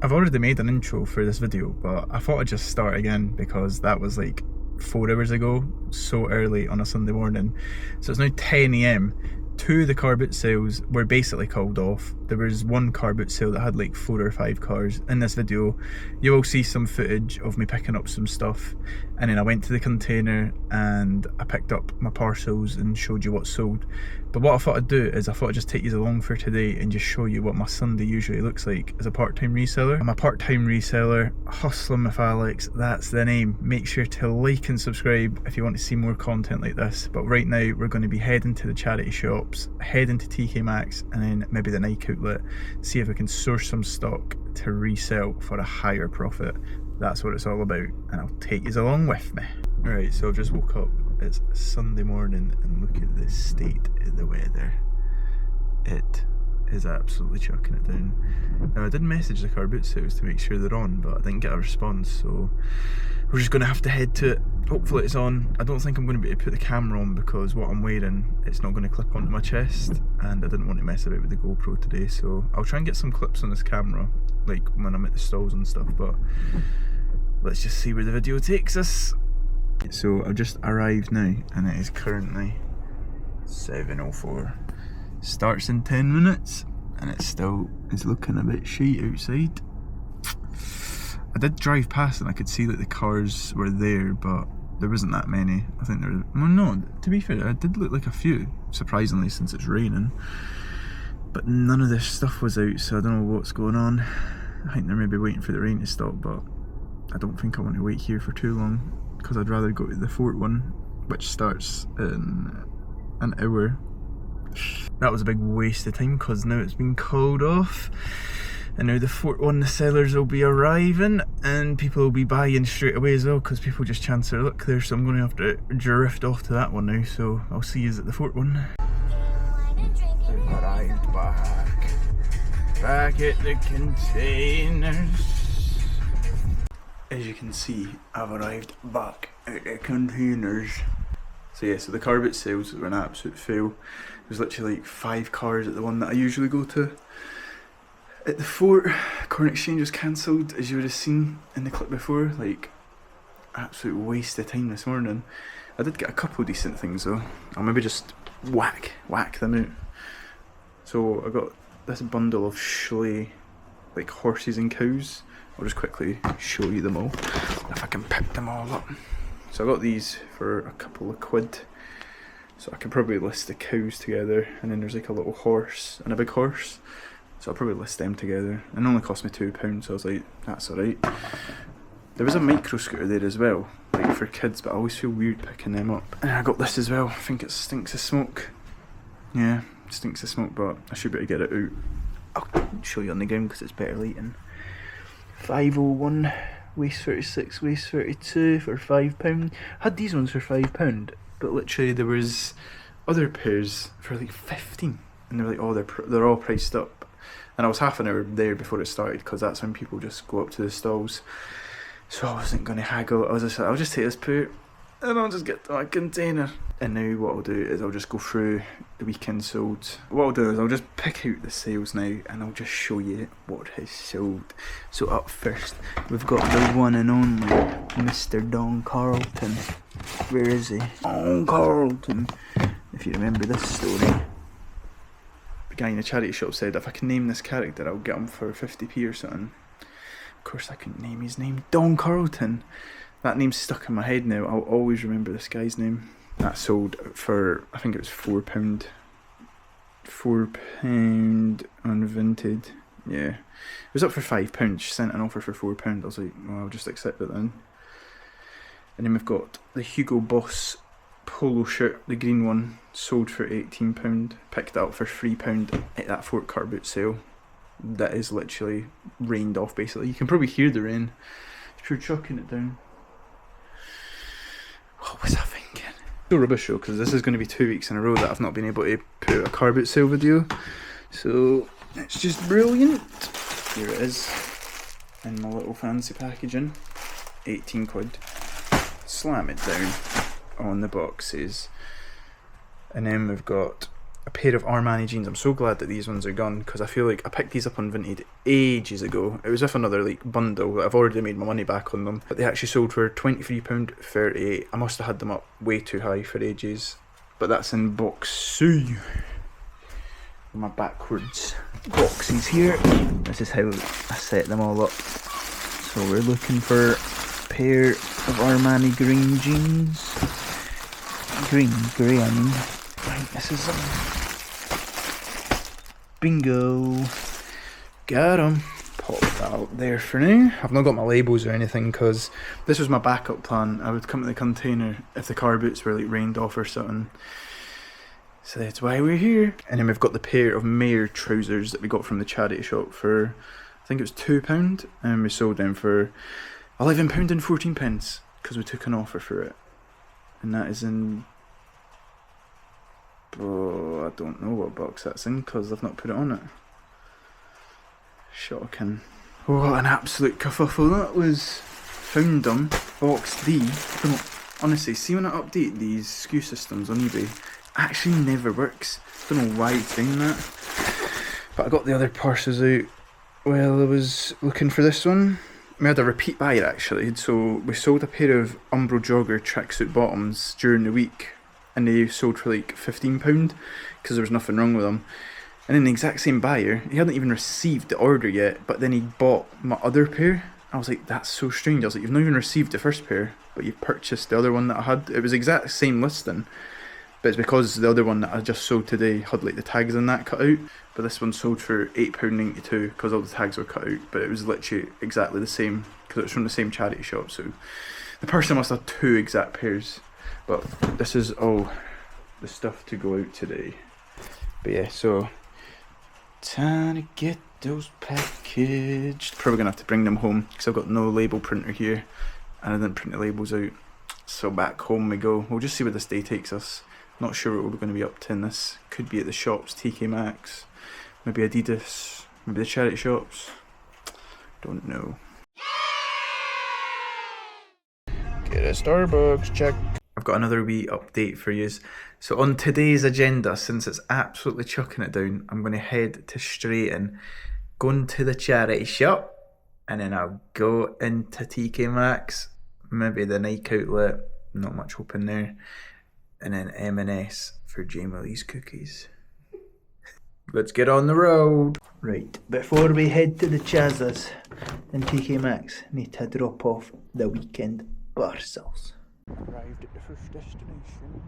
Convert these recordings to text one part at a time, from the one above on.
I've already made an intro for this video, but I thought I'd just start again because that was like 4 hours ago, so early on a Sunday morning. So it's now 10 AM. Two of the car boot sales were basically called off. There was one car boot sale that had like 4 or 5 cars. In this video, you will see some footage of me picking up some stuff, and then I went to the container and I picked up my parcels and showed you what sold. But what I thought I'd do is I thought I'd just take you along for today and just show you what my Sunday usually looks like as a part-time reseller. I'm a part-time reseller, hustling with Alex, that's the name. Make sure to like and subscribe if you want to see more content like this. But right now we're going to be heading to the charity shops, heading to TK Maxx, and then maybe the Nike outlet, see if we can source some stock to resell for a higher profit. That's what it's all about, and I'll take you along with me. Right, so I've just woke up. It's Sunday morning and look at the state of the weather. It is absolutely chucking it down. Now I did message the car boot sales to make sure they're on, but I didn't get a response, so we're just going to have to head to it. Hopefully it's on. I don't think I'm going to be able to put the camera on because what I'm wearing, it's not going to clip onto my chest, and I didn't want to mess about with the GoPro today, so I'll try and get some clips on this camera, like when I'm at the stalls and stuff, but let's just see where the video takes us. So I've just arrived now and it is currently 7:04. Starts in 10 minutes and it still is looking a bit shite outside. I did drive past and I could see that the cars were there, but there wasn't that many. I think there was, well no, to be fair, I did look like a few, surprisingly, since it's raining. But none of this stuff was out, so I don't know what's going on. I think they're maybe waiting for the rain to stop, but I don't think I want to wait here for too long, because I'd rather go to the Fort one, which starts in an hour. That was a big waste of time because now it's been called off, and now the Fort one, the sellers will be arriving and people will be buying straight away as well, because people just chance their luck there. So I'm going to have to drift off to that one now, so I'll see you at the Fort one. We've arrived back at the containers. As you can see, I've arrived back at the containers. So yeah, so the car boot sales were an absolute fail. There's literally like 5 cars at the one that I usually go to. At the Fort, Corn Exchange was cancelled, as you would have seen in the clip before. Like, absolute waste of time this morning. I did get a couple decent things though. I'll maybe just whack them out. So I got this bundle of Schley, like horses and cows. I'll just quickly show you them all, if I can pick them all up. So I got these for a couple of quid. So I can probably list the cows together, and then there's like a little horse and a big horse. So I'll probably list them together. And it only cost me £2, so I was like, that's alright. There was a micro scooter there as well, like for kids, but I always feel weird picking them up. And I got this as well. I think it stinks of smoke. Yeah, it stinks of smoke, but I should be able to get it out. I'll show you on the ground because it's better lighting. 501, waist 36, waist 32 for £5. Had these ones for £5, but literally there was other pairs for like 15, and they were like, oh, they're all priced up. And I was half an hour there before it started, because that's when people just go up to the stalls. So I wasn't going to haggle. I was just like, I'll just take this pair and I'll just get to my container. And now what I'll do is I'll just go through the weekend sold. What I'll do is I'll just pick out the sales now and I'll just show you what has sold. So up first, we've got the one and only Mr. Don Carlton. Where is he? Don Carlton. If you remember this story, the guy in the charity shop said if I can name this character, I'll get him for 50p or something. Of course I couldn't name his name. Don Carlton. That name's stuck in my head now. I'll always remember this guy's name. That sold for, I think it was £4. £4 unvented. Yeah. It was up for £5. She sent an offer for £4. I was like, well, I'll just accept it then. And then we've got the Hugo Boss polo shirt, the green one, sold for £18. Picked it up for £3 at that Fort car boot sale. That is literally rained off basically. You can probably hear the rain. It's pure chucking it down. What was I thinking? So rubbish though, because this is going to be 2 weeks in a row that I've not been able to put out a car boot sale video. So it's just brilliant. Here it is in my little fancy packaging. 18 quid. Slam it down on the boxes. And then we've got a pair of Armani jeans. I'm so glad that these ones are gone, because I feel like I picked these up on Vinted ages ago. It was with another like bundle. I've already made my money back on them, but they actually sold for £23.38. I must have had them up way too high for ages. But that's in box C. My backwards boxes here. This is how I set them all up. So we're looking for a pair of Armani green jeans. Grey I mean. Right, this is them. Bingo. Got them. Pop that out there for now. I've not got my labels or anything, because this was my backup plan. I would come to the container if the car boots were like rained off or something. So that's why we're here. And then we've got the pair of Mayor trousers that we got from the charity shop for, I think it was £2, and we sold them for £11.14 because we took an offer for it. And that is in, oh, I don't know what box that's in because I've not put it on it. Shocking. Oh, an absolute kerfuffle that was. Found them, box D. Honestly, see when I update these SKU systems on eBay, actually never works. Don't know why it's doing that. But I got the other parcels out while I was looking for this one. We had a repeat buyer actually, so we sold a pair of Umbro jogger tracksuit bottoms during the week, and they sold for like £15 because there was nothing wrong with them. And then the exact same buyer, he hadn't even received the order yet, but then he bought my other pair. I was like, that's so strange. I was like, you've not even received the first pair, but you purchased the other one that I had. It was the exact same listing, but it's because the other one that I just sold today had like the tags on that cut out. But this one sold for £8.92 because all the tags were cut out, but it was literally exactly the same because it was from the same charity shop. So the person must have two exact pairs. But this is all the stuff to go out today. But yeah, so time to get those packaged. Probably gonna have to bring them home because I've got no label printer here and I didn't print the labels out. So back home we go. We'll just see where this day takes us. Not sure what we're going to be up to in this. Could be at the shops, TK Maxx, maybe Adidas, maybe the charity shops. Don't know. Get a Starbucks check. I've got another wee update for you. So on today's agenda, since it's absolutely chucking it down, I'm going to head to Straighton, going to the charity shop, and then I'll go into TK Maxx, maybe the Nike outlet, not much open there, and then M&S for Jamie Lee's cookies. Let's get on the road. Right, before we head to the Chazas and TK Maxx, need to drop off the weekend parcels. Arrived at the first destination.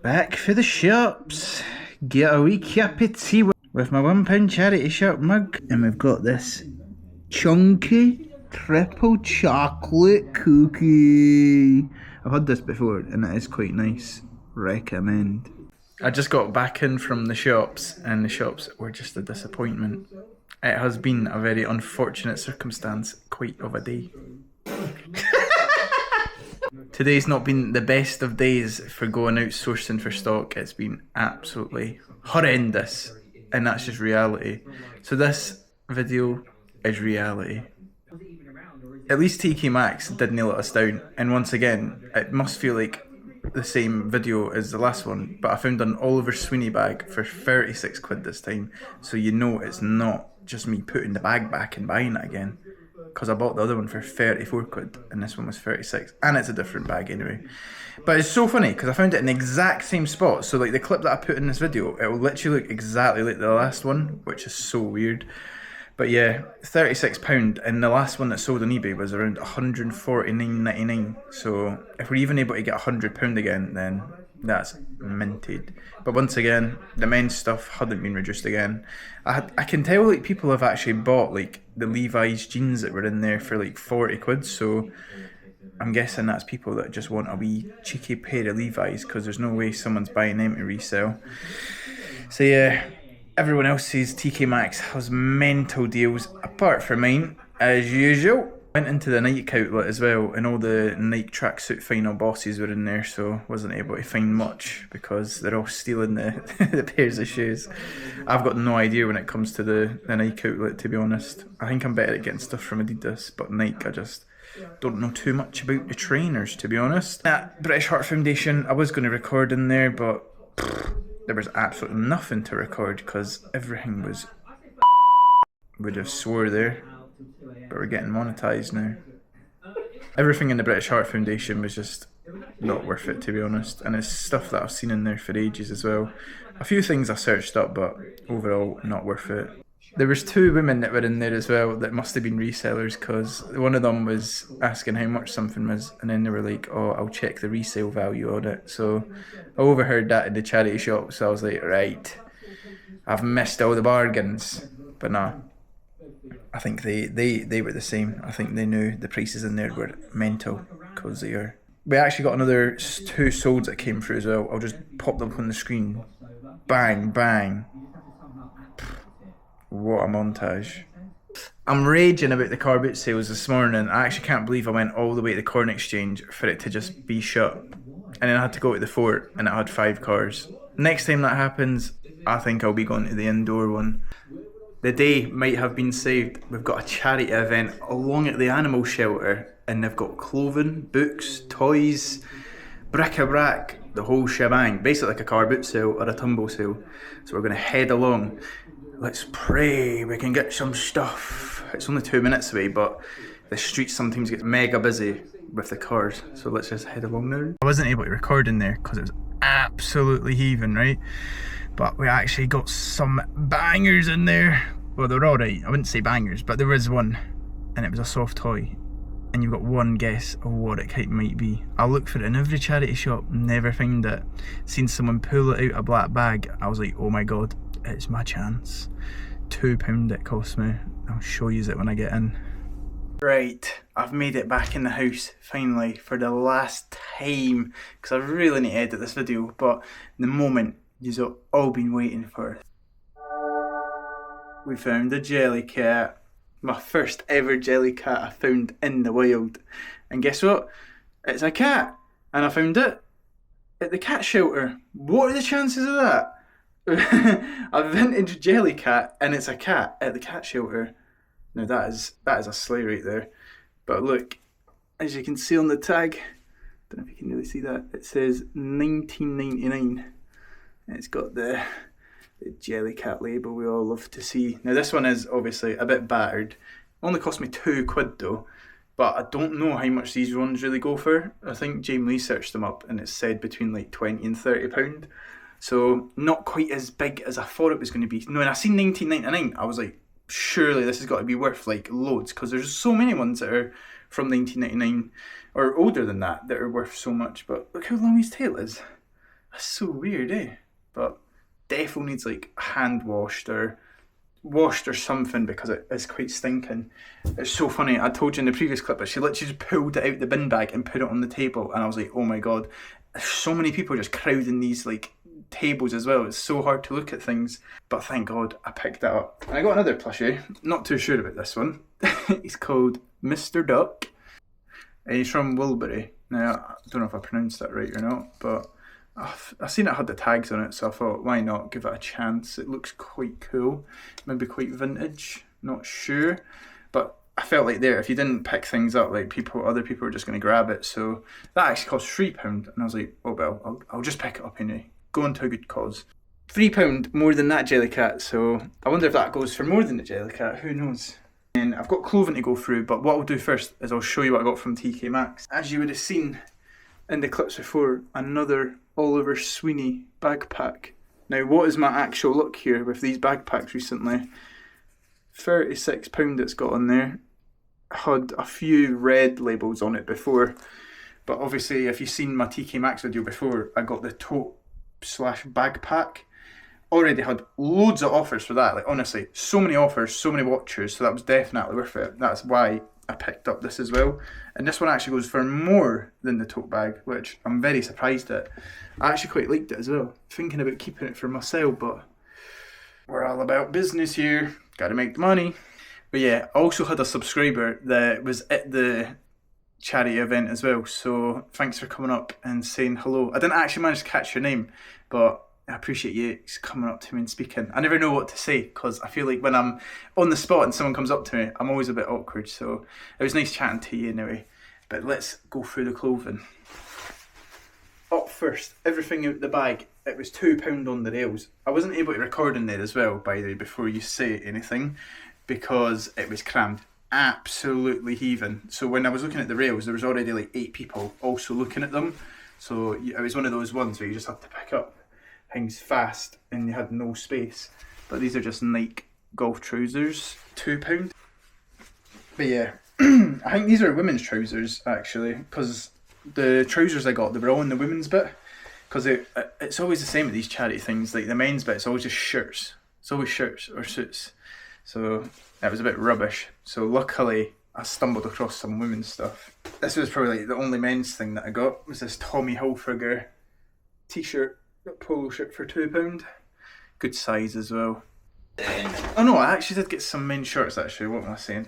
Back for the shops. Get a wee cup of tea with my £1 charity shop mug. And we've got this chunky triple chocolate cookie. I've had this before and it is quite nice. Recommend. I just got back in from the shops and the shops were just a disappointment. It has been a very unfortunate circumstance, quite of a day. Today's not been the best of days for going out sourcing for stock. It's been absolutely horrendous, and that's just reality. So this video is reality. At least TK Maxx did nail us down, and once again, it must feel like the same video as the last one, but I found an Oliver Sweeney bag for 36 quid this time, so you know it's not just me putting the bag back and buying it again. Because I bought the other one for 34 quid and this one was 36, and it's a different bag anyway. But it's so funny because I found it in the exact same spot. So like the clip that I put in this video, it will literally look exactly like the last one, which is so weird. But yeah, £36, and the last one that sold on eBay was around £149.99. So if we're even able to get £100 again, then that's minted. But once again, the men's stuff hadn't been reduced again. I can tell like people have actually bought like the Levi's jeans that were in there for like 40 quid. So I'm guessing that's people that just want a wee cheeky pair of Levi's, because there's no way someone's buying them to resell. So yeah, Everyone else's TK Maxx has mental deals, apart from mine, as usual. Went into the Nike outlet as well, and all the Nike tracksuit final bosses were in there, so wasn't able to find much because they're all stealing the, the pairs of shoes. I've got no idea when it comes to the Nike outlet, to be honest. I think I'm better at getting stuff from Adidas, but Nike, I just don't know too much about the trainers, to be honest. At British Heart Foundation, I was going to record in there, but there was absolutely nothing to record because everything was... would have swore there, but we're getting monetized now. Everything in the British Heart Foundation was just not worth it, to be honest, and it's stuff that I've seen in there for ages as well. A few things I searched up, but overall not worth it. There was 2 women that were in there as well that must have been resellers, because one of them was asking how much something was, and then they were like, oh, I'll check the resale value on it. So I overheard that in the charity shop, so I was like, right, I've missed all the bargains. But nah, I think they were the same. I think they knew the prices in there were mental, because they are. We actually got another 2 solds that came through as well. I'll just pop them up on the screen. Bang, bang. What a montage. I'm raging about the car boot sales this morning. I actually can't believe I went all the way to the Corn Exchange for it to just be shut. And then I had to go to the fort and it had 5 cars. Next time that happens, I think I'll be going to the indoor one. The day might have been saved. We've got a charity event along at the animal shelter, and they've got clothing, books, toys, bric-a-brac, the whole shebang. Basically like a car boot sale or a tumble sale. So we're going to head along. Let's pray we can get some stuff. It's only 2 minutes away, but the streets sometimes get mega busy with the cars. So let's just head along now. I wasn't able to record in there because it was absolutely heaving, right? But we actually got some bangers in there. Well, they're alright. I wouldn't say bangers, but there was one, and it was a soft toy. And you've got one guess of what it might be. I looked for it in every charity shop, never found it. Seen someone pull it out a black bag. I was like, oh my god, it's my chance. £2 it cost me. I'll show you it when I get in. Right, I've made it back in the house finally for the last time, because I really need to edit this video, but the moment you've all been waiting for. We found a jelly cat. My first ever jelly cat I found in the wild. And guess what? It's a cat. And I found it at the cat shelter. What are the chances of that? A vintage jelly cat and it's a cat at the cat shelter. Now that is a sleigh right there. But look, as you can see on the tag, don't know if you can really see that, it says 1999. And it's got the jelly cat label we all love to see. Now this one is obviously a bit battered. Only cost me £2 though, but I don't know how much these ones really go for. I think Jamie Lee searched them up and it said between like £20 and £30. So not quite as big as I thought it was going to be. No, when I seen 1999, I was like, surely this has got to be worth like loads, because there's so many ones that are from 1999 or older than that are worth so much. But look how long his tail is. That's so weird, eh? But definitely needs like hand washed or something, because it is quite stinking. It's so funny, I told you in the previous clip, but she literally just pulled it out the bin bag and put it on the table, and I was like, oh my god, there's so many people just crowding these like tables as well. It's so hard to look at things, but thank god I picked that up. And I got another plushie, not too sure about this one. He's called Mr. Duck and he's from Wilbury. Now I don't know if I pronounced that right or not, but I seen it had the tags on it, so I thought, why not give it a chance? It looks quite cool, maybe quite vintage, not sure. But I felt like there, if you didn't pick things up, like other people were just going to grab it. So that actually cost £3, and I was like, oh well, I'll just pick it up anyway. Going to a good cause. £3 more than that jelly cat, so I wonder if that goes for more than the jelly cat, who knows. And I've got clothing to go through, but what I'll do first is I'll show you what I got from TK Maxx. As you would have seen in the clips before, another Oliver Sweeney backpack. Now what is my actual look here with these backpacks recently? £36 it's got on there. Had a few red labels on it before, but obviously if you've seen my TK Maxx video before, I got the tote / backpack. Already had loads of offers for that, like honestly, so many offers, so many watchers, so that was definitely worth it. That's why I picked up this as well. And this one actually goes for more than the tote bag, which I'm very surprised at. I actually quite liked it as well. Thinking about keeping it for myself, but We're all about business here. Gotta make the money. But yeah, I also had a subscriber that was at the charity event as well. So thanks for coming up and saying hello. I didn't actually manage to catch your name, but I appreciate you coming up to me and speaking. I never know what to say because I feel like when I'm on the spot and someone comes up to me, I'm always a bit awkward. So it was nice chatting to you anyway. But let's go through the clothing. Up first, everything out the bag. It was £2 on the rails. I wasn't able to record in there as well, by the way, before you say anything, because it was crammed. Absolutely heaving. So when I was looking at the rails, there was already like 8 people also looking at them. So it was one of those ones where you just have to pick up things fast and you had no space. But these are just Nike golf trousers, £2. But yeah, I think these are women's trousers actually, because the trousers I got, they were all in the women's bit. Because it's always the same at these charity things, like the men's bit, it's always just shirts. It's always shirts or suits. So that was a bit rubbish. So luckily I stumbled across some women's stuff. This was probably like the only men's thing that I got, was this Tommy Hilfiger t-shirt, polo shirt for £2. Good size as well. Oh no, I actually did get some men's shirts actually, what am I saying?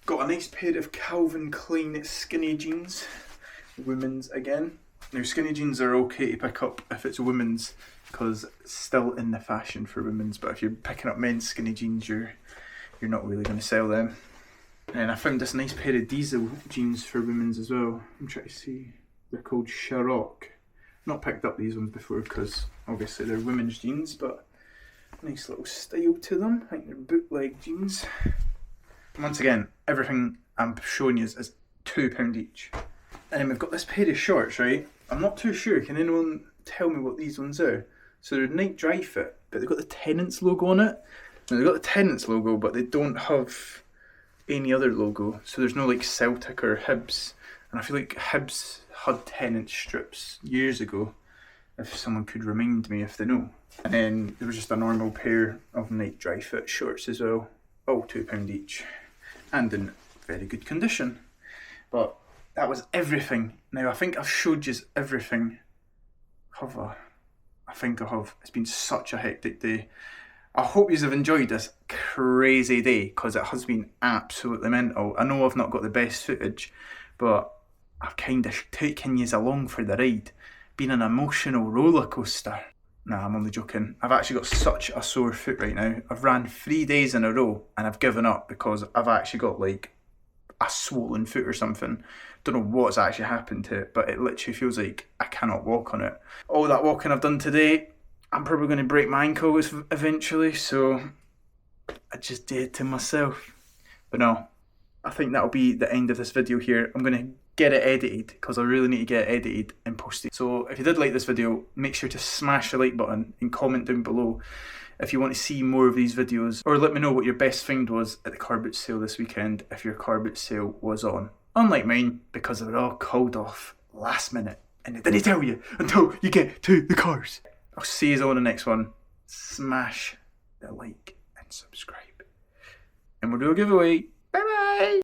Got a nice pair of Calvin Klein skinny jeans. Women's again. Now skinny jeans are okay to pick up if it's women's, because it's still in the fashion for women's, but if you're picking up men's skinny jeans, you're not really going to sell them. And I found this nice pair of diesel jeans for women's as well. I'm trying to see, they're called Sharrock. Not picked up these ones before because obviously they're women's jeans, but nice little style to them. I think they're bootleg jeans. Once again, everything I'm showing you is £2 each. And then we've got this pair of shorts, right? I'm not too sure, can anyone tell me what these ones are? So they're Nike Dry Fit, but they've got the Tenants logo on it. Now they've got the Tenants logo, but they don't have any other logo. So there's no like Celtic or Hibs. And I feel like Hibs had Tenant strips years ago, if someone could remind me if they know. And then there was just a normal pair of Nike Dry Fit shorts as well, all £2 each, and in very good condition. But that was everything. Now I think I've showed you everything. I think I have. It's been such a hectic day. I hope you have enjoyed this crazy day, because it has been absolutely mental. I know I've not got the best footage, but I've kind of taken you along for the ride. Been an emotional roller coaster. Nah, I'm only joking. I've actually got such a sore foot right now. I've ran 3 days in a row and I've given up because I've actually got like a swollen foot or something. Don't know what's actually happened to it, but it literally feels like I cannot walk on it. All that walking I've done today, I'm probably going to break my ankle eventually, so I just did it to myself. But no, I think that'll be the end of this video here. I'm going to get it edited, because I really need to get it edited and posted. So if you did like this video, make sure to smash the like button and comment down below if you want to see more of these videos, or let me know what your best find was at the car boot sale this weekend, if your car boot sale was on. Unlike mine, because they were all called off last minute and they didn't tell you until you get to the cars. I'll see you on the next one. Smash the like and subscribe, and we'll do a giveaway. Bye bye.